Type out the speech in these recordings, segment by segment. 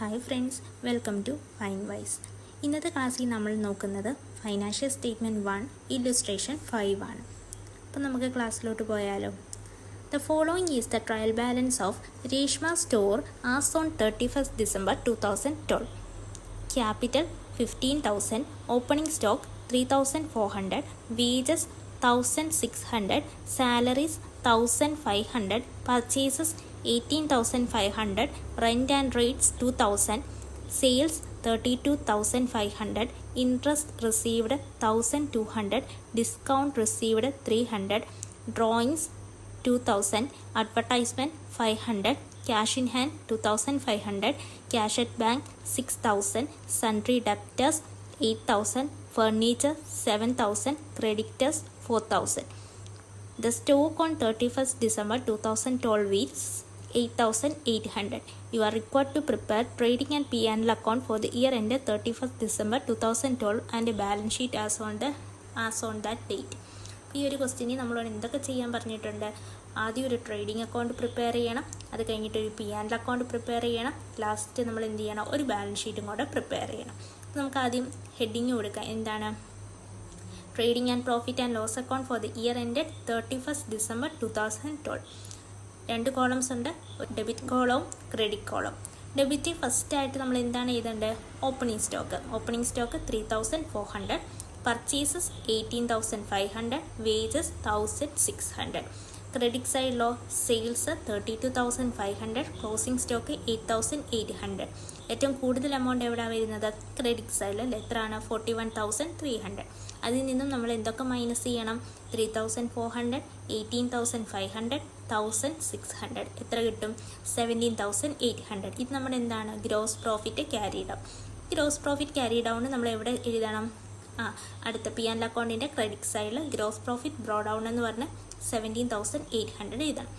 Hi friends, welcome to fine wise. ഇന്നത്തെ ക്ലാസ്സിൽ നമ്മൾ നോക്കുന്നത് ഫൈനാൻഷ്യൽ സ്റ്റേറ്റ്മെൻറ്റ് 1 ഇല്ലുസ്ട്രേഷൻ 5 ആണ്. അപ്പോൾ നമുക്ക് ക്ലാസ്സിലോട്ട് പോയാലോ. The following is the trial balance of Reshma store as on 31st December 2012. Capital 15,000, opening stock 3,400, wages 1,600, salaries 1,500, purchases 18,500, rent and rates 2,000, sales 32,500, interest received 1,200, discount received 300, drawings 2,000, advertisement 500, cash in hand 2,500, cash at bank 6,000, sundry debtors 8,000, furniture 7,000, creditors 4,000. The stock on 31st December 2012 is 8,800. You are required to prepare trading and P&L account for the year ended 31st December 2012 and a balance sheet as on that date. ഈ ഒരു ക്വസ്റ്റ്യനിൽ നമ്മളോട് എന്തൊക്കെ ചെയ്യാൻ പറഞ്ഞിട്ടുണ്ട്? ആദ്യം ഒരു trading account prepare ചെയ്യണം, അത് കഴിഞ്ഞിട്ട് ഒരു P&L അക്കൗണ്ട് പ്രിപ്പയർ ചെയ്യണം, ലാസ്റ്റ് നമ്മൾ എന്ത് ചെയ്യണം, ഒരു ബാലൻസ് ഷീറ്റും കൂടെ പ്രിപ്പയർ ചെയ്യണം. നമുക്ക് ആദ്യം ഹെഡിങ് കൊടുക്കാം. എന്താണ്? Trading and profit and loss account for the year ended 31st December 2012. രണ്ട് കോളംസ് ഉണ്ട്, ഡെബിറ്റ് കോളവും ക്രെഡിറ്റ് കോളവും. ഡെബിറ്റ് ഫസ്റ്റ് ആയിട്ട് നമ്മൾ എന്താണ് എഴുതേണ്ടത്? Opening stock 3,400, purchases 18,500, wages 1,600. Credit സൈഡിലോ സെയിൽസ് 32,500, ക്ലോസിംഗ് സ്റ്റോക്ക് 8,800. ഏറ്റവും കൂടുതൽ എമൗണ്ട് എവിടെയാണ് വരുന്നത്? ക്രെഡിറ്റ് സൈഡിൽ. എത്രയാണ്? 41,300. അതിൽ നിന്നും നമ്മൾ എന്തൊക്കെ മൈനസ് ചെയ്യണം? 3,400, 18,500, 1,600. എത്ര കിട്ടും? 17,800. ഇത് നമ്മുടെ എന്താണ്? Gross profit carry down. Gross profit carry down നമ്മൾ എവിടെ എഴുതണം? അടുത്ത P&L അക്കൗണ്ടിൻ്റെ ക്രെഡിറ്റ് സൈഡിൽ ഗ്രോസ് പ്രോഫിറ്റ് ബ്രോ ഡൗൺ എന്ന് പറഞ്ഞ് 17,800 എഴുതണം.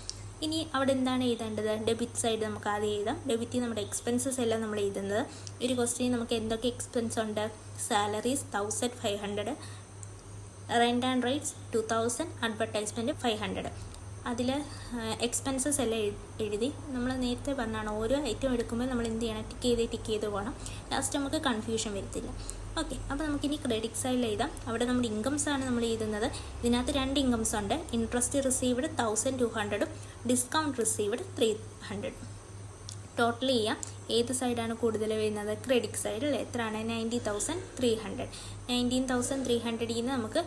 ഇനി അവിടെ എന്താണ് എഴുതേണ്ടത്? ഡെബിറ്റ് സൈഡ് നമുക്ക് ആദ്യം എഴുതാം. ഡെബിറ്റ് നമ്മുടെ എക്സ്പെൻസസ് എല്ലാം നമ്മൾ എഴുതുന്നത്. ഒരു ക്വസ്റ്റ്യൻ നമുക്ക് എന്തൊക്കെ എക്സ്പെൻസ് ഉണ്ട്? Salaries 1,500, rent and rates 2,000, advertisement 500. അതിൽ എക്സ്പെൻസസ് എല്ലാം എഴുതി. നമ്മൾ നേരത്തെ പറഞ്ഞാണ് ഓരോ ഐറ്റം എടുക്കുമ്പോൾ നമ്മൾ എന്ത് ചെയ്യണം? ടിക്ക് ചെയ്ത് പോകണം. ലാസ്റ്റ് നമുക്ക് കൺഫ്യൂഷൻ വരത്തില്ല. ഓക്കെ, അപ്പോൾ നമുക്കിനി ക്രെഡിറ്റ് സൈഡിൽ എഴുതാം. അവിടെ നമ്മുടെ ഇൻകംസ് ആണ് നമ്മൾ എഴുതുന്നത്. ഇതിനകത്ത് രണ്ട് ഇൻകംസ് ഉണ്ട്. Interest received 1,200, discount received 300. Total ചെയ്യാം. ഏത് സൈഡാണ് കൂടുതൽ വരുന്നത്? ക്രെഡിറ്റ് സൈഡിൽ. എത്രയാണ്? 19,300. 19,300 നിന്ന് നമുക്ക്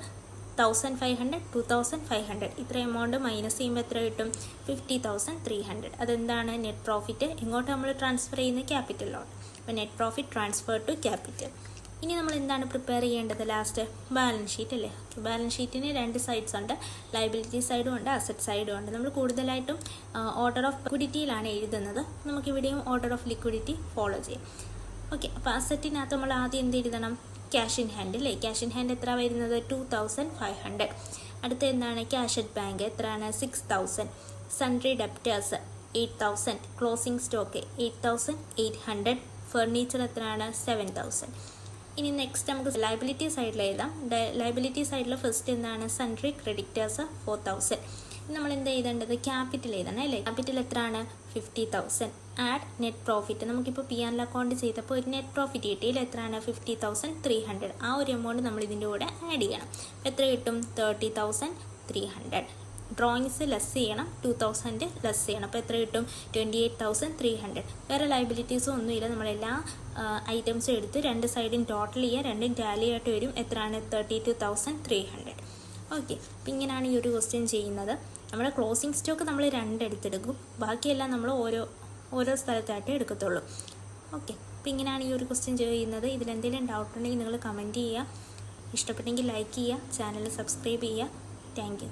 1,500, 2,500 ഇത്ര എമൗണ്ട് മൈനസ് ചെയ്യുമ്പോൾ എത്ര കിട്ടും? 50,300. അതെന്താണ്? Net profit. എങ്ങോട്ട് നമ്മൾ ട്രാൻസ്ഫർ ചെയ്യുന്നത്? ക്യാപിറ്റലിലോട്ട്. അപ്പോൾ net profit transfer to capital. ഇനി നമ്മൾ എന്താണ് പ്രിപ്പയർ ചെയ്യേണ്ടത്? ലാസ്റ്റ് ബാലൻസ് ഷീറ്റ് അല്ലേ. ബാലൻസ് ഷീറ്റിന് രണ്ട് സൈഡ്സ് ഉണ്ട്, ലയബിലിറ്റി സൈഡും ഉണ്ട്, അസറ്റ് സൈഡും ഉണ്ട്. നമ്മൾ കൂടുതലായിട്ടും ഓർഡർ ഓഫ് ലിക്വിഡിറ്റിയിലാണ് എഴുതുന്നത്. നമുക്കിവിടെയും ഓർഡർ ഓഫ് ലിക്വിഡിറ്റി ഫോളോ ചെയ്യാം. ഓക്കെ, അപ്പോൾ അസറ്റിനകത്ത് നമ്മൾ ആദ്യം എന്ത് എഴുതണം? ക്യാഷ് ഇൻ ഹാൻഡ് അല്ലേ. ക്യാഷ് ഇൻ ഹാൻഡ് എത്ര വരുന്നത്? 2,500. അടുത്ത എന്താണ്? ക്യാഷ് അറ്റ് ബാങ്ക് എത്രയാണ്? 6,000. Sundry debtors 8,000. Closing stock 8,800. Furniture എത്രയാണ്? 7,000. ഇനി നെക്സ്റ്റ് നമുക്ക് ലയബിലിറ്റി സൈഡിൽ എഴുതാം. ലയബിലിറ്റി സൈഡിൽ ഫസ്റ്റ് എന്താണ്? Sundry creditors 4,000. നമ്മൾ എന്ത് എഴുതേണ്ടത്? ക്യാപിറ്റൽ എഴുതണം അല്ലേ. ക്യാപിറ്റൽ എത്രയാണ്? 50,000. Add net profit. നമുക്കിപ്പോൾ P&L അക്കൗണ്ട് ചെയ്തപ്പോൾ ഒരു നെറ്റ് പ്രോഫിറ്റ് കിട്ടിയില്ല. എത്രയാണ്? 50,300. ആ ഒരു എമൗണ്ട് നമ്മൾ ഇതിൻ്റെ കൂടെ ആഡ് ചെയ്യണം. എത്ര കിട്ടും? 30,300. ഡ്രോയിങ്സ് ലെസ് ചെയ്യണം, 2,000 ലെസ് ചെയ്യണം. അപ്പോൾ എത്ര കിട്ടും? 28,300. വേറെ ലയബിലിറ്റീസും ഒന്നുമില്ല. നമ്മളെല്ലാ ഐറ്റംസും എടുത്ത് രണ്ട് സൈഡും ടോട്ടൽ ചെയ്യുക. രണ്ടും ടാലി ആയിട്ട് വരും. എത്രയാണ്? 32,300. ഓക്കെ, അപ്പം ഇങ്ങനെയാണ് ഈ ഒരു ക്വസ്റ്റ്യൻ ചെയ്യുന്നത്. നമ്മുടെ ക്ലോസിംഗ് സ്റ്റോക്ക് നമ്മൾ 2 എടുത്തെടുക്കും. ബാക്കിയെല്ലാം നമ്മൾ ഓരോ സ്ഥലത്തായിട്ടേ എടുക്കത്തുള്ളൂ. ഓക്കെ, അപ്പം ഇങ്ങനെയാണ് ഈ ഒരു ക്വസ്റ്റ്യൻ ചെയ്യുന്നത്. ഇതിലെന്തെങ്കിലും ഡൗട്ട് ഉണ്ടെങ്കിൽ നിങ്ങൾ കമൻറ്റ് ചെയ്യുക. ഇഷ്ടപ്പെട്ടെങ്കിൽ ലൈക്ക് ചെയ്യുക, ചാനൽ സബ്സ്ക്രൈബ് ചെയ്യുക. Thank you.